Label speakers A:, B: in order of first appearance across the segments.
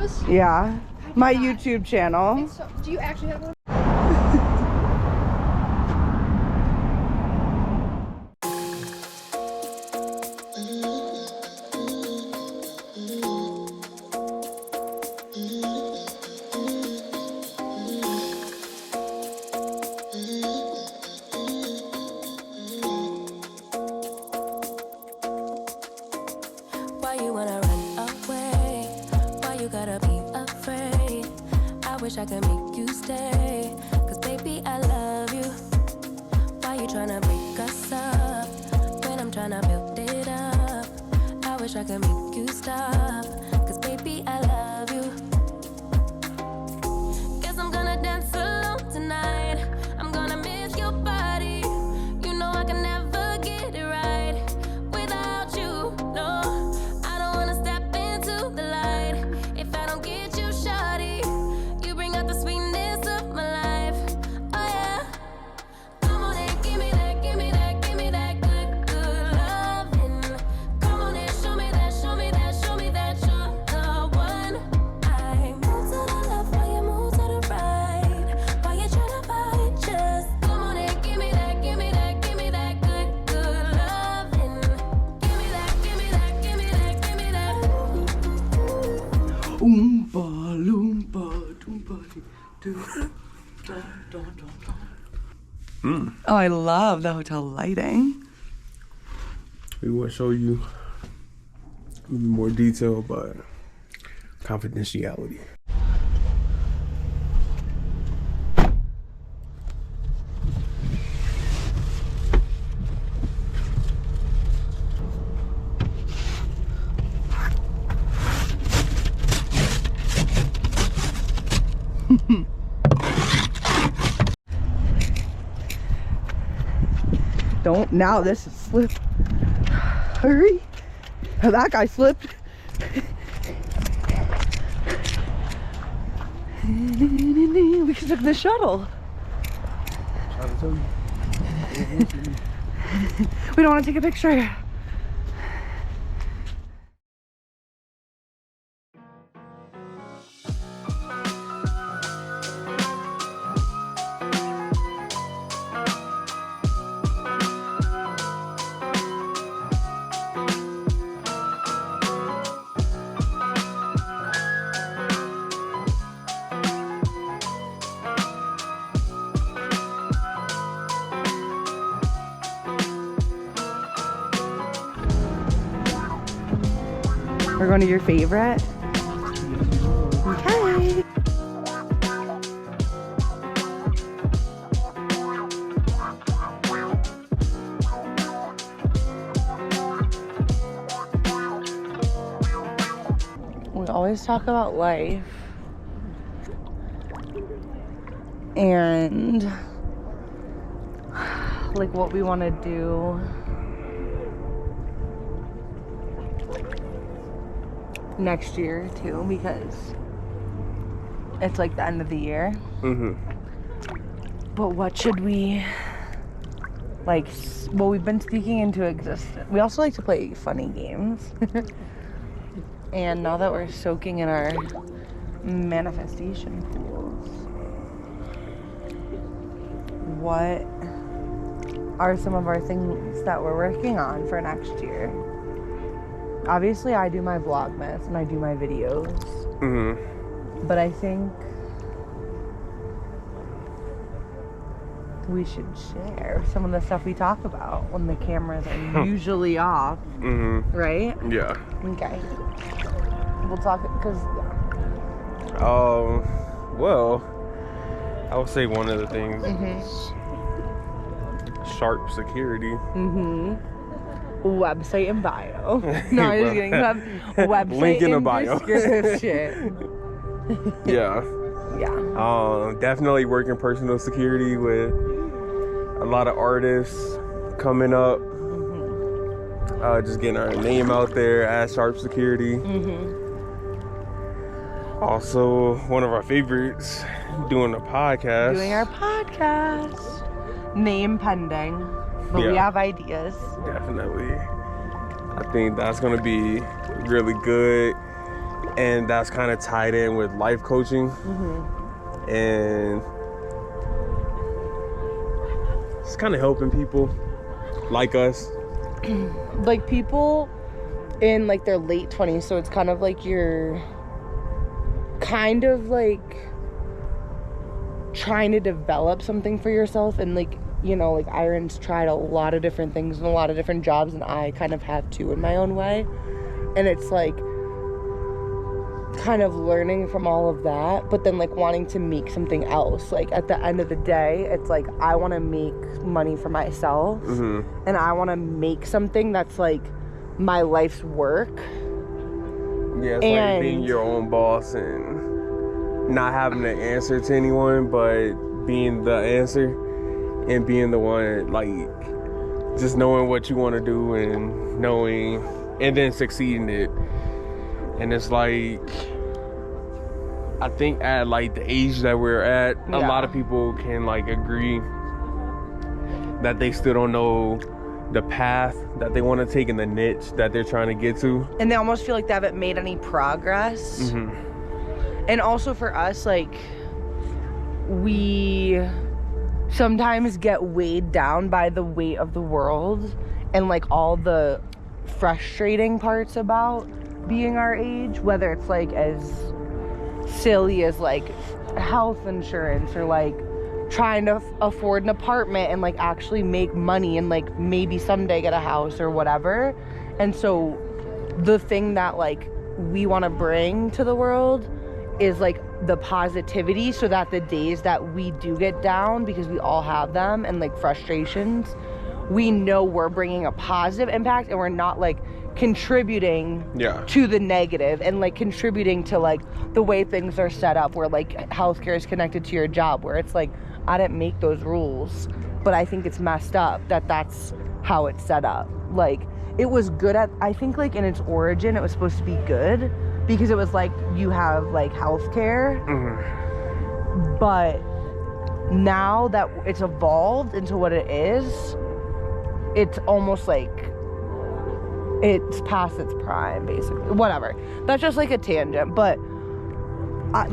A: videos?
B: Yeah. My YouTube channel.
A: So, do you actually have one?
C: Why you wanna run away? Why you gotta be afraid? I wish I could make you stay. Cause baby, I love you. Why you tryna break us up? When I'm tryna build it up. I wish I could make you stop. Cause baby, I love you. Guess I'm gonna dance alone tonight. I'm gonna miss your body. You know I can never get it right without you. No, I don't wanna step into the light if I don't get you, shawty. You bring out the sweetness of my life. Oh yeah. Come on and give me that, give me that, give me that good, good loving. Come on and show me that, show me that, show me that you're the one. I move to the left while you move to the right. Why you tryna fight? Just come on and give me that, give me that, give me that good, good loving. Give me that, give me that, give me that, give me that.
B: Oompa loompa doompa doo. Oh, I love the hotel lighting.
D: We want to show you more detail, but confidentiality.
B: Don't, now this is slip. Hurry. Oh, that guy slipped. We should took the shuttle.
D: Trying to tell you.
B: We don't want to take a picture. We're going to your favorite. Okay. We always talk about life and like what we want to do next year too, because it's like the end of the year. But what should we like, well, we've been speaking into existence. We also like to play funny games. And now that we're soaking in our manifestation pools, what are some of our things that we're working on for next year? Obviously, I do my Vlogmas and I do my videos. But I think we should share some of the stuff we talk about when the cameras are usually off. Right?
D: Yeah.
B: Okay. We'll talk, because...
D: well, I would say one of the things is Sharp Security.
B: Website in bio. No, I'm just kidding. Website
D: Link in the bio.
B: Description.
D: Yeah.
B: Yeah.
D: Definitely working personal security with a lot of artists coming up. Just getting our name out there as Sharp Security. Also, one of our favorites, doing a podcast.
B: Doing our podcast. Name pending. But we have ideas.
D: Definitely. I think that's going to be really good. and that's kind of tied in with life coaching. And it's kind of helping people like us.
B: Like people in like their late 20s, so it's kind of like you're kind of like trying to develop something for yourself, and like, you know, like Iron's tried a lot of different things and a lot of different jobs, and I kind of have too in my own way, and it's like kind of learning from all of that, but then like wanting to make something else. Like at the end of the day, it's like I want to make money for myself, and I want to make something that's like my life's work.
D: Yeah, it's like being your own boss and not having to answer to anyone, but being the answer and being the one, like just knowing what you want to do and knowing and then succeeding it. And it's like, I think at like the age that we're at, a lot of people can like agree that they still don't know the path that they want to take and the niche that they're trying to get to.
B: And they almost feel like they haven't made any progress. And also for us, like, we sometimes get weighed down by the weight of the world and like all the frustrating parts about being our age, whether it's like as silly as like health insurance or like trying to afford an apartment and like actually make money and like maybe someday get a house or whatever. And so the thing that like we want to bring to the world is like the positivity, so that the days that we do get down, because we all have them, and like frustrations, we know we're bringing a positive impact and we're not like contributing to the negative and like contributing to like the way things are set up, where like healthcare is connected to your job, where it's like, I didn't make those rules, but I think it's messed up that that's how it's set up. Like, it was good at, I think like in its origin, it was supposed to be good because it was like you have like healthcare, but now that it's evolved into what it is, it's almost like it's past its prime, basically. Whatever. That's just like a tangent, but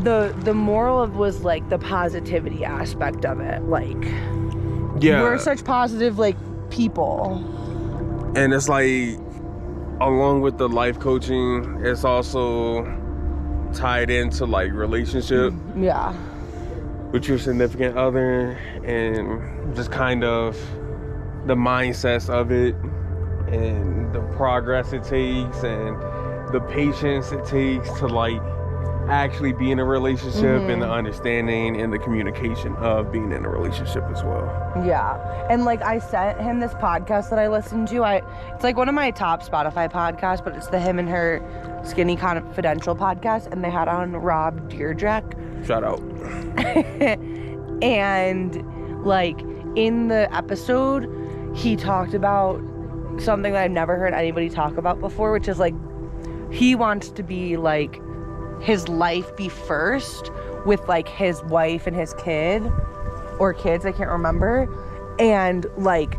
B: the moral of was like the positivity aspect of it. Like, we're such positive like people,
D: and it's like along with the life coaching, it's also tied into like relationship with your significant other, and just kind of the mindsets of it and the progress it takes and the patience it takes to like actually be in a relationship, and the understanding and the communication of being in a relationship as well.
B: And like I sent him this podcast that I listened to. It's like one of my top Spotify podcasts, but it's the Him and Her Skinny Confidential podcast, and they had on Rob Dyrdek.
D: Shout out.
B: And like in the episode, he talked about something that I've never heard anybody talk about before, which is like he wants to be like his life be first with like his wife and his kid or kids, I can't remember, and like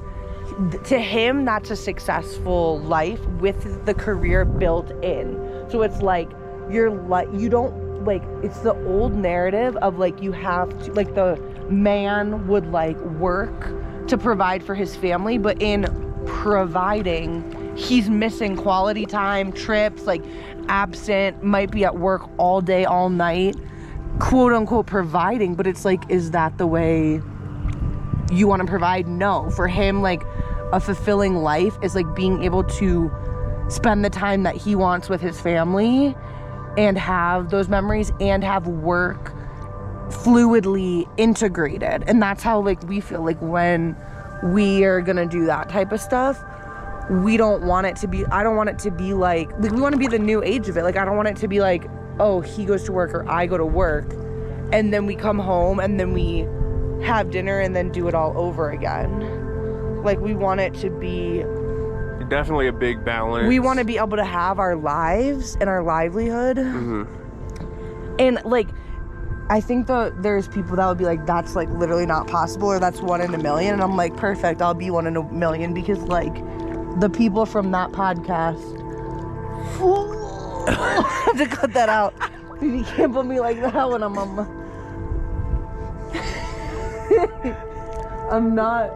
B: to him that's a successful life with the career built in. So it's like you're like, you don't like, it's the old narrative of like you have to, like the man would like work to provide for his family, but in providing he's missing quality time, trips, like absent, might be at work all day, all night, quote unquote providing. But it's like, is that the way you want to provide? No. For him, like a fulfilling life is like being able to spend the time that he wants with his family and have those memories and have work fluidly integrated. And that's how like we feel like when we are gonna do that type of stuff. We don't want it to be, I don't want it to be like we want to be the new age of it. Like, I don't want it to be like, oh, he goes to work or I go to work and then we come home and then we have dinner and then do it all over again. Like, we want it to be
D: definitely a big balance.
B: We want to be able to have our lives and our livelihood. And like, I think there's people that would be like, that's like literally not possible, or that's 1 in a million. And I'm like, perfect, I'll be 1 in a million, because like the people from that podcast, I have to cut that out. Dude, you can't put me like that when I'm on I'm not.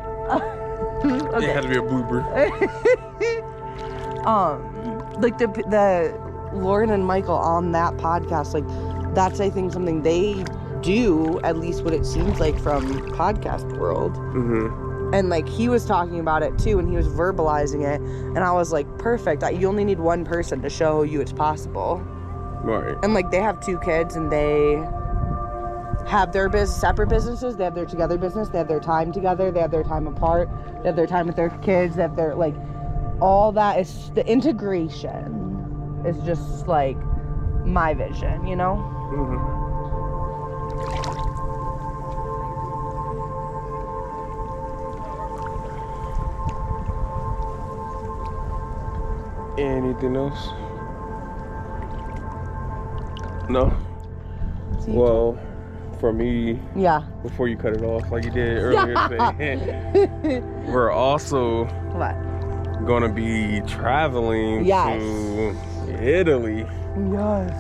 D: Okay. It had to be a blooper.
B: Like the Lauren and Michael on that podcast, like that's I think something they do, at least what it seems like from podcast world. And like he was talking about it too, and he was verbalizing it, and I was like, perfect. You only need one person to show you it's possible.
D: Right.
B: And like they have 2 kids, and they have their separate businesses. They have their together business. They have their time together. They have their time apart. They have their time with their kids. They have their like all that is the integration is just like my vision, you know.
D: Anything else? No. Well, for me,
B: yeah.
D: Before you cut it off like you did earlier today, we're also gonna be traveling to Italy.
B: Yes.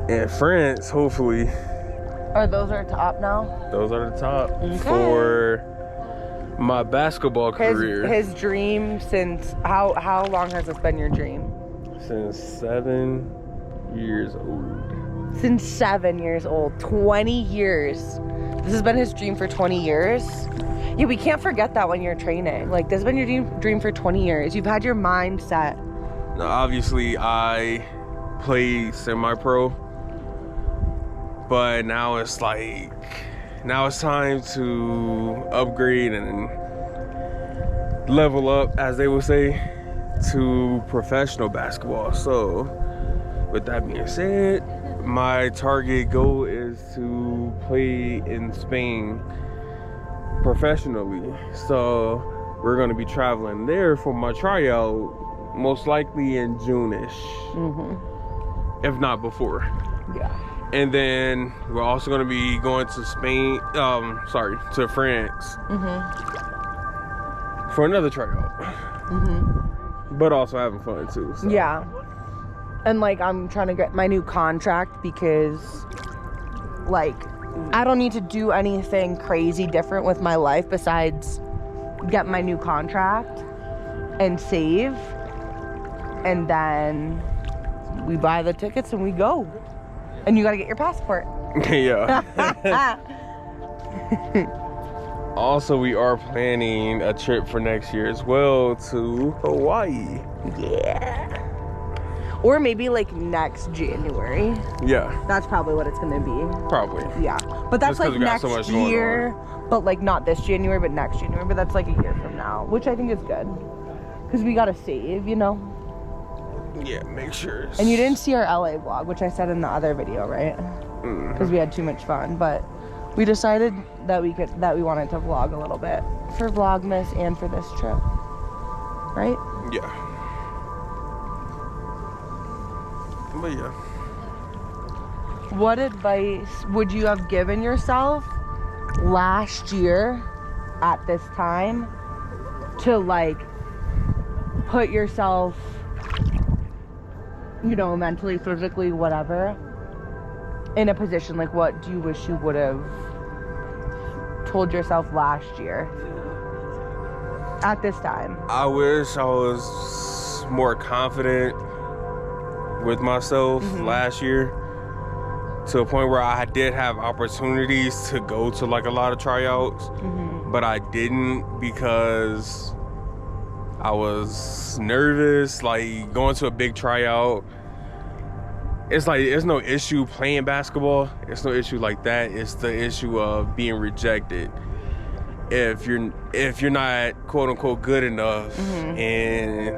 D: And France, hopefully.
B: Are those our top now?
D: Those are the top for my basketball career.
B: His dream since how long has this been your dream?
D: Since 7 years old.
B: Since 7 years old. 20 years. This has been his dream for 20 years. Yeah, we can't forget that when you're training. Like, this has been your dream for 20 years. You've had your mind set.
D: Now, obviously, I played semi-pro. But now it's like, now it's time to upgrade and level up, as they would say, to professional basketball. So, with that being said, my target goal is to play in Spain professionally. So, we're going to be traveling there for my tryout, most likely in June-ish, if not before.
B: Yeah.
D: And then we're also going to be going to to France for another tryout. But also having fun too. So.
B: Yeah. And like I'm trying to get my new contract because like I don't need to do anything crazy different with my life besides get my new contract and save. And then we buy the tickets and we go. And you gotta get your passport.
D: Yeah. Also, we are planning a trip for next year as well to Hawaii.
B: Yeah. Or maybe like next January.
D: Yeah.
B: That's probably what it's gonna be.
D: Probably.
B: Yeah. But that's like next
D: so
B: year. But like not this January, but next January. But that's like a year from now, which I think is good. Because we gotta save, you know?
D: Yeah, make sure.
B: And you didn't see our LA vlog, which I said in the other video, right? Because we had too much fun. But we decided that we wanted to vlog a little bit for Vlogmas and for this trip. Right?
D: Yeah. But yeah.
B: What advice would you have given yourself last year at this time to like put yourself, you know, mentally, physically, whatever, in a position? Like, what do you wish you would have told yourself last year at this time?
D: I wish I was more confident with myself last year, to a point where I did have opportunities to go to like a lot of tryouts, but I didn't because I was nervous. Like going to a big tryout, it's like there's no issue playing basketball, it's no issue like that. It's the issue of being rejected if you're not quote unquote good enough. And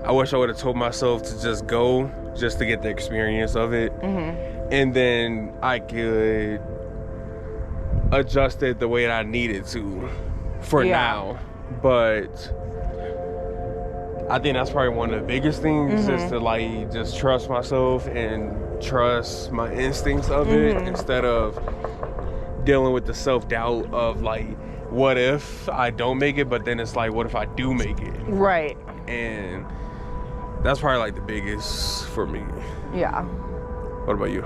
D: I wish I would have told myself to just go, just to get the experience of it. And then I could adjust it the way that I needed to for now. But I think that's probably one of the biggest things, is to like just trust myself and trust my instincts of it, instead of dealing with the self-doubt of like, what if I don't make it? But then it's like, what if I do make it?
B: Right.
D: And That's probably like the biggest for me.
B: Yeah.
D: What about you?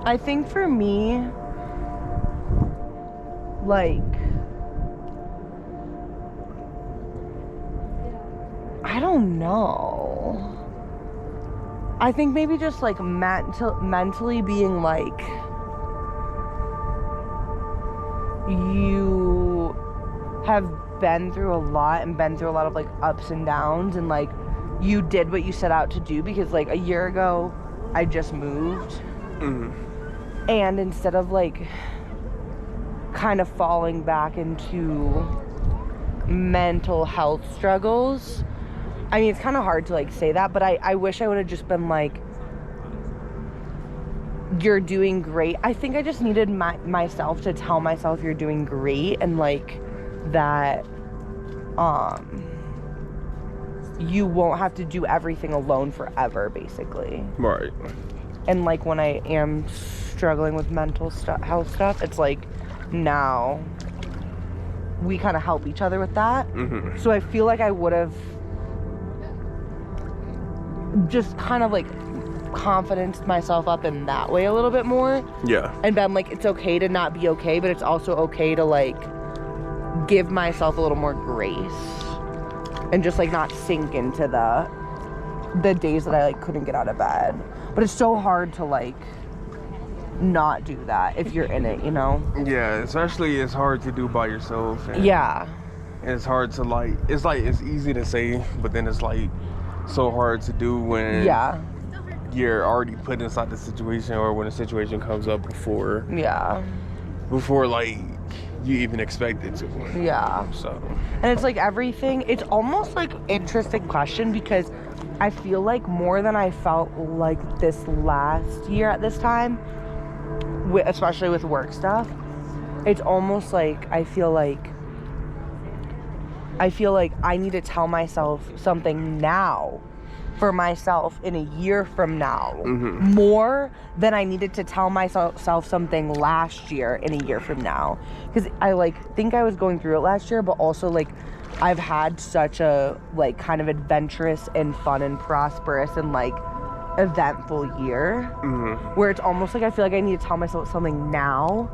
B: I think for me, like, I don't know. I think maybe just like mentally being like, you have been through a lot and been through a lot of like ups and downs, and like you did what you set out to do, because like a year ago I just moved. And instead of like kind of falling back into mental health struggles, I mean, it's kind of hard to like say that, but I wish I would have just been like, you're doing great. I think I just needed myself to tell myself you're doing great, and like that you won't have to do everything alone forever, basically.
D: Right.
B: And like when I am struggling with mental health stuff, it's like now we kind of help each other with that. So I feel like I would have just kind of like confidenced myself up in that way a little bit more.
D: Yeah.
B: And been like, it's okay to not be okay, but it's also okay to like give myself a little more grace and just like not sink into the days that I like couldn't get out of bed. But it's so hard to like not do that if you're in it, you know?
D: Yeah, especially it's hard to do by yourself. And
B: Yeah.
D: it's hard to like, it's easy to say, but then it's like so hard to do when you're already put inside the situation, or when a situation comes up before like you even expect it to. So,
B: and it's like everything, it's almost like interesting question, because I feel like more than I felt like this last year at this time, especially with work stuff, it's almost like I feel like I need to tell myself something now for myself in a year from now, more than I needed to tell myself something last year in a year from now. Because I like think I was going through it last year, but also like I've had such a like kind of adventurous and fun and prosperous and like eventful year, where it's almost like I feel like I need to tell myself something now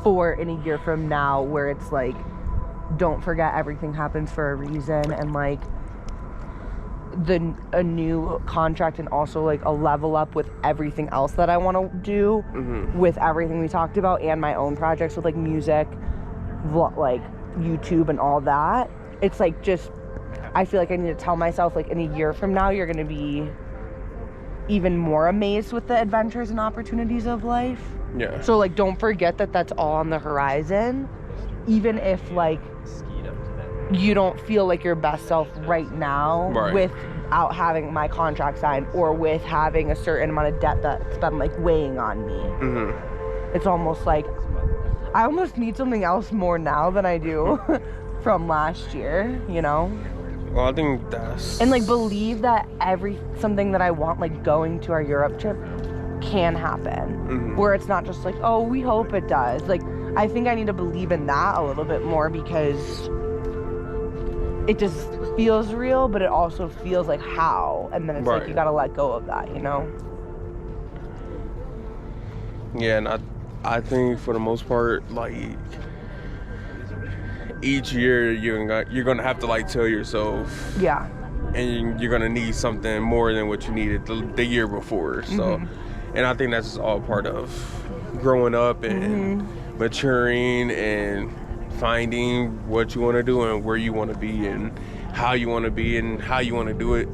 B: for in a year from now, where it's like, don't forget everything happens for a reason, and like a new contract, and also like a level up with everything else that I want to do, with everything we talked about, and my own projects with like music, like YouTube and all that. It's like, just I feel like I need to tell myself like in a year from now you're gonna be even more amazed with the adventures and opportunities of life.
D: yeah.
B: So like don't forget that that's all on the horizon, even if like you don't feel like your best self right now, without having my contract signed, or with having a certain amount of debt that's been like weighing on me. It's almost like I almost need something else more now than I do from last year, you know?
D: Well, I think that's...
B: And like believe that something that I want, like going to our Europe trip, can happen. Where it's not just like, oh, we hope it does. Like, I think I need to believe in that a little bit more, because it just feels real, but it also feels like how. And then it's like, you gotta let go of that, you know?
D: Yeah, and I think for the most part, like, each year you're gonna have to like tell yourself, and you're gonna need something more than what you needed the year before. So, and I think that's all part of growing up and maturing and finding what you want to do and where you want to be and how you want to be and how you want to do it.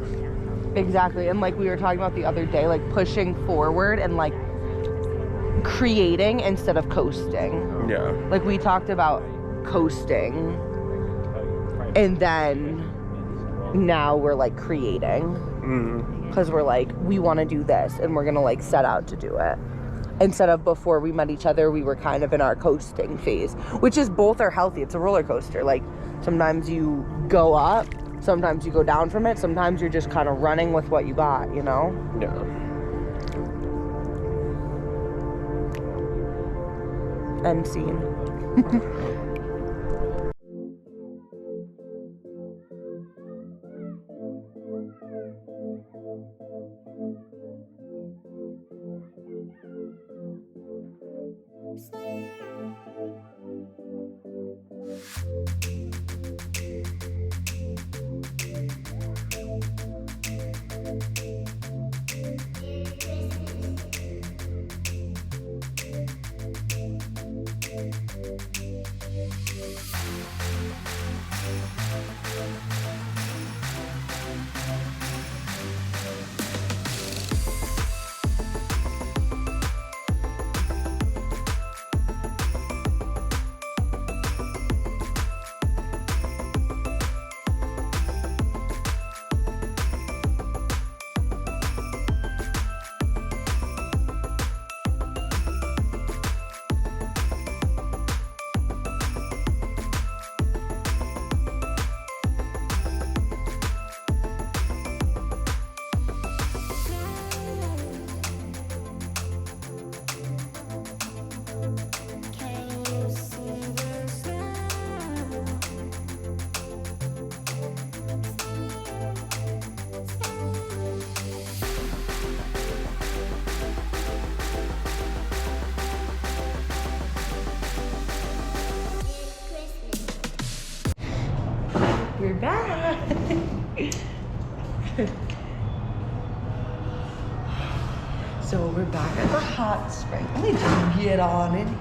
B: Exactly. And like we were talking about the other day, like pushing forward and like creating instead of coasting.
D: Yeah.
B: Like we talked about coasting, and then now we're like creating, because we're like, we want to do this and we're gonna like set out to do it, instead of before we met each other we were kind of in our coasting phase, which is both are healthy. It's a roller coaster. Like sometimes you go up, sometimes you go down from it, sometimes you're just kind of running with what you got, you know? End scene. So we're back at the hot spring. Let me just get on in here.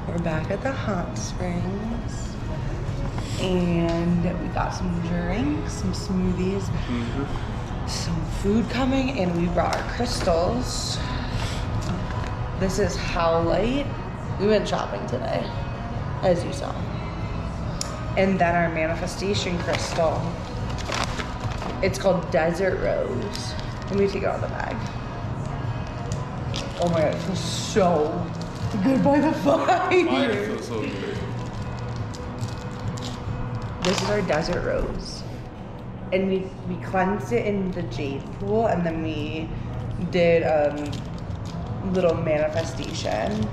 B: We're back at the hot springs. And we got some drinks, some smoothies, some food coming, and we brought our crystals. This is Howlite. We went shopping today, as you saw. And then our manifestation crystal. It's called Desert Rose. Let me take it out of the bag. Oh my god, it feels so good by the fire.
D: It feels so good.
B: This is our Desert Rose. And we cleansed it in the jade pool, and then we did little manifestation.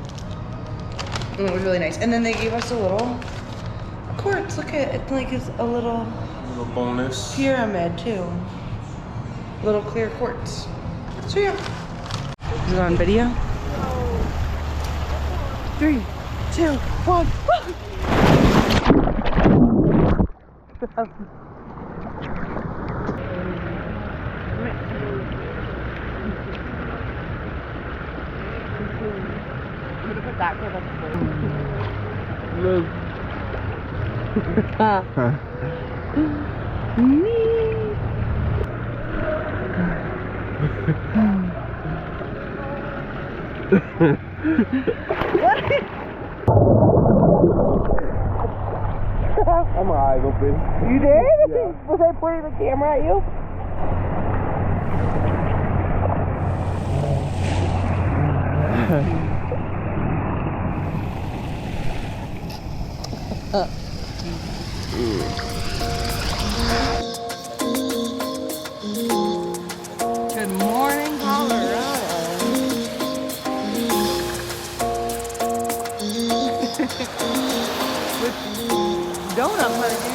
B: And it was really nice. And then they gave us a little quartz. Look at it, like it's a little
D: bonus
B: pyramid too. Little clear quartz. So yeah. Is it on video? 3, 2, 1.
D: I'm eyes open.
B: You did?
D: Yeah.
B: Was I pointing the camera at you? Good morning, Colorado. With donut party.